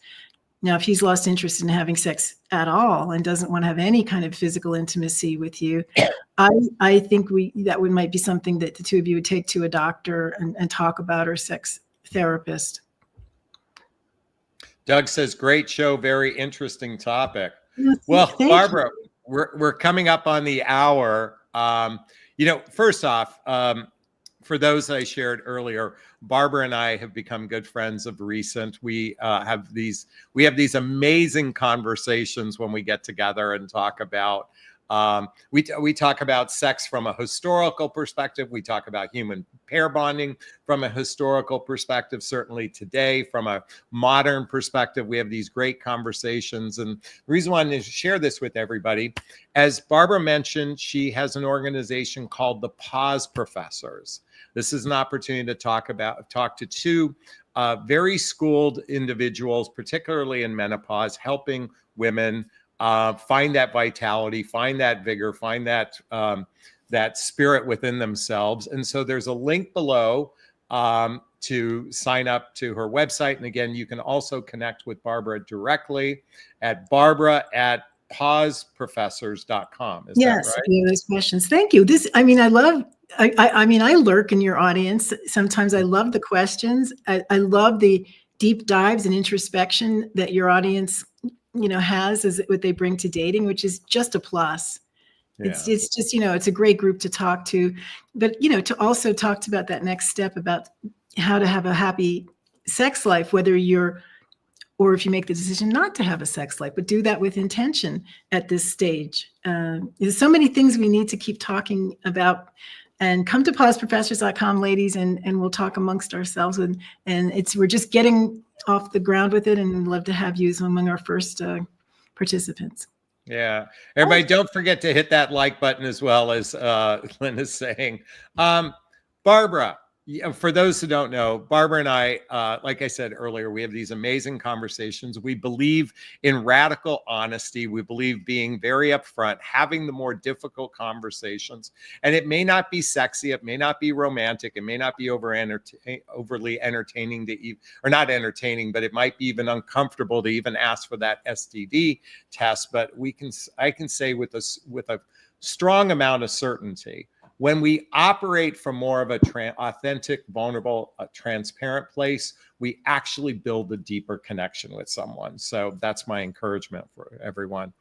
Now, if he's lost interest in having sex at all and doesn't want to have any kind of physical intimacy with you, I think that might be something that the two of you would take to a doctor and talk about, or sex therapist. Doug says, great show, very interesting topic. Well, Barbara, we're coming up on the hour. First off, for those I shared earlier, Barbara and I have become good friends of recent. We have these amazing conversations when we get together and talk about we talk about sex from a historical perspective. We talk about human pair bonding from a historical perspective. Certainly today, from a modern perspective, we have these great conversations. And the reason I wanted to share this with everybody, as Barbara mentioned, she has an organization called the Pause Professors. This is an opportunity to talk to two very schooled individuals, particularly in menopause, helping women find that vitality, find that vigor, find that spirit within themselves. And so there's a link below to sign up to her website. And again, you can also connect with Barbara directly at barbara@pauseprofessors.com. Is that right? Yes, those questions. Thank you. I lurk in your audience. Sometimes I love the questions. I love the deep dives and introspection that your audience has as what they bring to dating, which is just a plus. Yeah. It's just, it's a great group to talk to, but, to also talk about that next step about how to have a happy sex life, or if you make the decision not to have a sex life, but do that with intention at this stage. There's so many things we need to keep talking about. And come to pauseprofessors.com, ladies, and we'll talk amongst ourselves. And we're just getting off the ground with it, and we'd love to have you as among our first participants. Yeah. Everybody, don't forget to hit that like button as well, as Linda's saying. Barbara, for those who don't know, Barbara and I, like I said earlier, we have these amazing conversations. We believe in radical honesty. We believe being very upfront, having the more difficult conversations. And it may not be sexy. It may not be romantic. It may not be overly entertaining or not entertaining, but it might be even uncomfortable to even ask for that STD test. But I can say with a strong amount of certainty, when we operate from more of a authentic, vulnerable, transparent place, we actually build a deeper connection with someone. So that's my encouragement for everyone.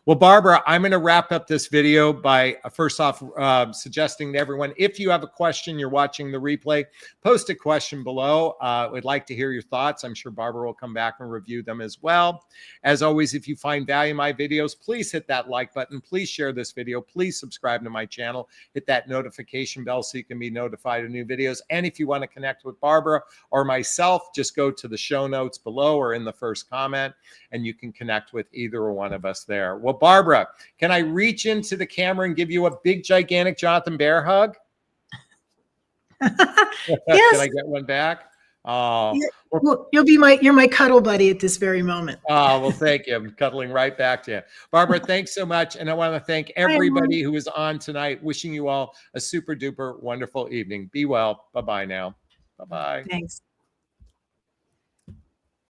Well, Barbara, I'm going to wrap up this video by first off suggesting to everyone, if you have a question, you're watching the replay, post a question below. We'd like to hear your thoughts. I'm sure Barbara will come back and review them as well. As always, if you find value in my videos, please hit that like button. Please share this video. Please subscribe to my channel. Hit that notification bell so you can be notified of new videos. And if you want to connect with Barbara or myself, just go to the show notes below or in the first comment, and you can connect with either one of us there. Well, Barbara, can I reach into the camera and give you a big, gigantic Jonathan Bear hug? Yes. Can I get one back? Oh, yeah. Well, you're my cuddle buddy at this very moment. Oh, well, thank you. I'm cuddling right back to you. Barbara, thanks so much. And I want to thank everybody who is on tonight. Wishing you all a super duper wonderful evening. Be well. Bye-bye now. Bye-bye. Thanks.